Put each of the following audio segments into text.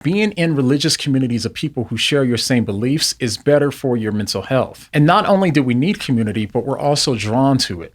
Being in religious communities of people who share your same beliefs is better for your mental health. And not only do we need community, but we're also drawn to it.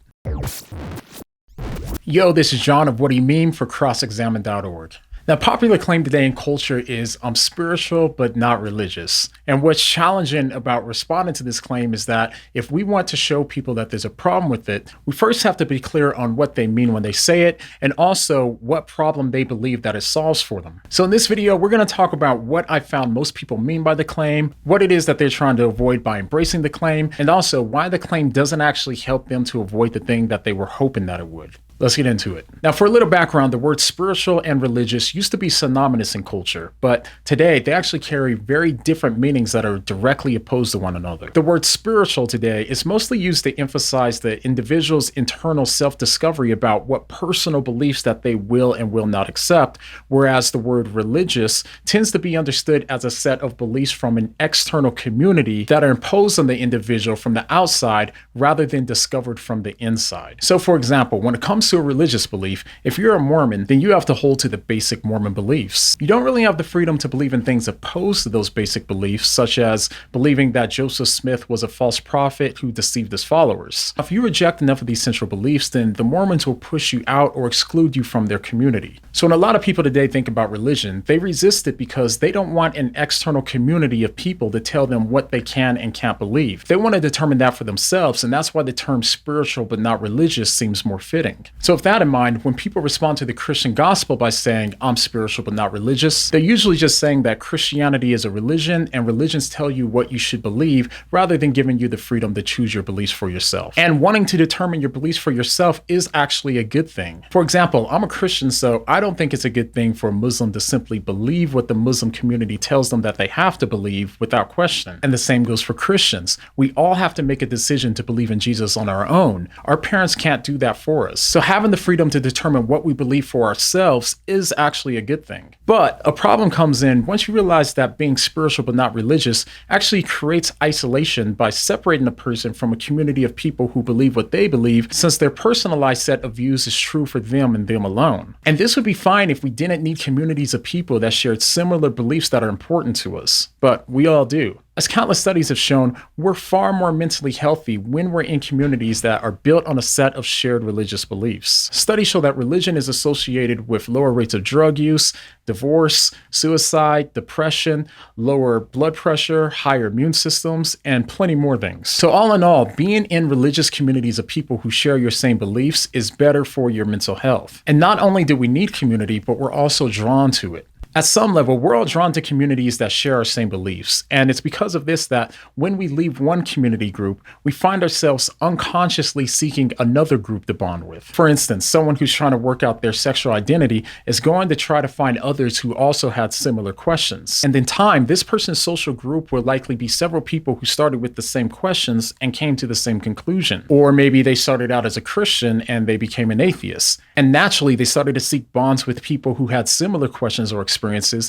Yo, this is Jon of 𝗤𝗲𝗰𝗄 for CrossExamined.org. Now, popular claim today in culture is I'm spiritual but not religious. And what's challenging about responding to this claim is that if we want to show people that there's a problem with it, we first have to be clear on what they mean when they say it, and also what problem they believe that it solves for them. So in this video, we're going to talk about what I found most people mean by the claim, what it is that they're trying to avoid by embracing the claim, and also why the claim doesn't actually help them to avoid the thing that they were hoping that it would. Let's get into it. Now, for a little background, the words spiritual and religious used to be synonymous in culture, but today they actually carry very different meanings that are directly opposed to one another. The word spiritual today is mostly used to emphasize the individual's internal self-discovery about what personal beliefs that they will and will not accept, whereas the word religious tends to be understood as a set of beliefs from an external community that are imposed on the individual from the outside rather than discovered from the inside. So, for example, when it comes to a religious belief, if you're a Mormon, then you have to hold to the basic Mormon beliefs. You don't really have the freedom to believe in things opposed to those basic beliefs, such as believing that Joseph Smith was a false prophet who deceived his followers. If you reject enough of these central beliefs, then the Mormons will push you out or exclude you from their community. So when a lot of people today think about religion, they resist it because they don't want an external community of people to tell them what they can and can't believe. They want to determine that for themselves, and that's why the term spiritual but not religious seems more fitting. So with that in mind, when people respond to the Christian gospel by saying, I'm spiritual but not religious, they're usually just saying that Christianity is a religion and religions tell you what you should believe rather than giving you the freedom to choose your beliefs for yourself. And wanting to determine your beliefs for yourself is actually a good thing. For example, I'm a Christian, so I don't think it's a good thing for a Muslim to simply believe what the Muslim community tells them that they have to believe without question. And the same goes for Christians. We all have to make a decision to believe in Jesus on our own. Our parents can't do that for us. So having the freedom to determine what we believe for ourselves is actually a good thing. But a problem comes in once you realize that being spiritual but not religious actually creates isolation by separating a person from a community of people who believe what they believe, since their personalized set of views is true for them and them alone. And this would be fine if we didn't need communities of people that shared similar beliefs that are important to us, but we all do. As countless studies have shown, we're far more mentally healthy when we're in communities that are built on a set of shared religious beliefs. Studies show that religion is associated with lower rates of drug use, divorce, suicide, depression, lower blood pressure, higher immune systems, and plenty more things. So all in all, being in religious communities of people who share your same beliefs is better for your mental health. And not only do we need community, but we're also drawn to it. At some level, we're all drawn to communities that share our same beliefs. And it's because of this that when we leave one community group, we find ourselves unconsciously seeking another group to bond with. For instance, someone who's trying to work out their sexual identity is going to try to find others who also had similar questions. And in time, this person's social group will likely be several people who started with the same questions and came to the same conclusion. Or maybe they started out as a Christian and they became an atheist. And naturally, they started to seek bonds with people who had similar questions or experiences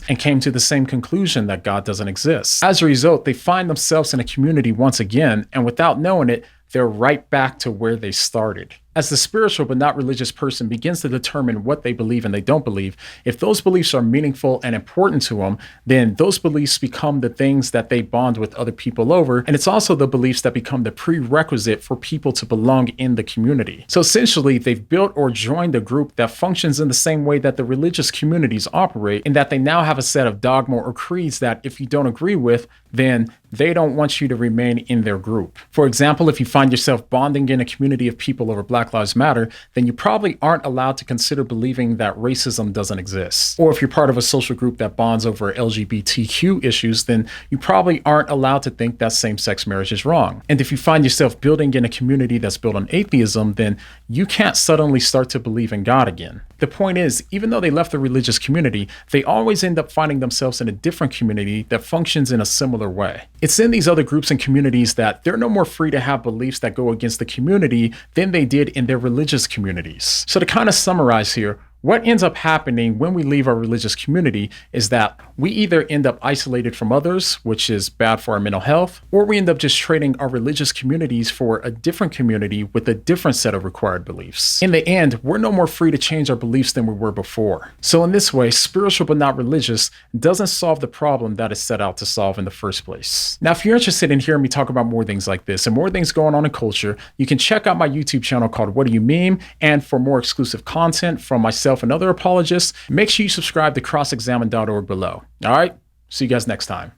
and came to the same conclusion that God doesn't exist. As a result, they find themselves in a community once again, and without knowing it, they're right back to where they started. As the spiritual but not religious person begins to determine what they believe and they don't believe, if those beliefs are meaningful and important to them, then those beliefs become the things that they bond with other people over, and it's also the beliefs that become the prerequisite for people to belong in the community. So essentially, they've built or joined a group that functions in the same way that the religious communities operate, in that they now have a set of dogma or creeds that if you don't agree with, then they don't want you to remain in their group. For example, if you find yourself bonding in a community of people over Black Lives Matter, then you probably aren't allowed to consider believing that racism doesn't exist. Or if you're part of a social group that bonds over LGBTQ issues, then you probably aren't allowed to think that same-sex marriage is wrong. And if you find yourself building in a community that's built on atheism, then you can't suddenly start to believe in God again. The point is, even though they left the religious community, they always end up finding themselves in a different community that functions in a similar way. It's in these other groups and communities that they're no more free to have beliefs that go against the community than they did in their religious communities. So to kind of summarize here, What ends up happening when we leave our religious community is that we either end up isolated from others, which is bad for our mental health, or we end up just trading our religious communities for a different community with a different set of required beliefs. In the end, we're no more free to change our beliefs than we were before. So in this way, spiritual but not religious doesn't solve the problem that it's set out to solve in the first place. Now, if you're interested in hearing me talk about more things like this and more things going on in culture, you can check out my YouTube channel called What Do You Meme? And for more exclusive content from myself and other apologists, make sure you subscribe to CrossExamined.org below. All right, see you guys next time.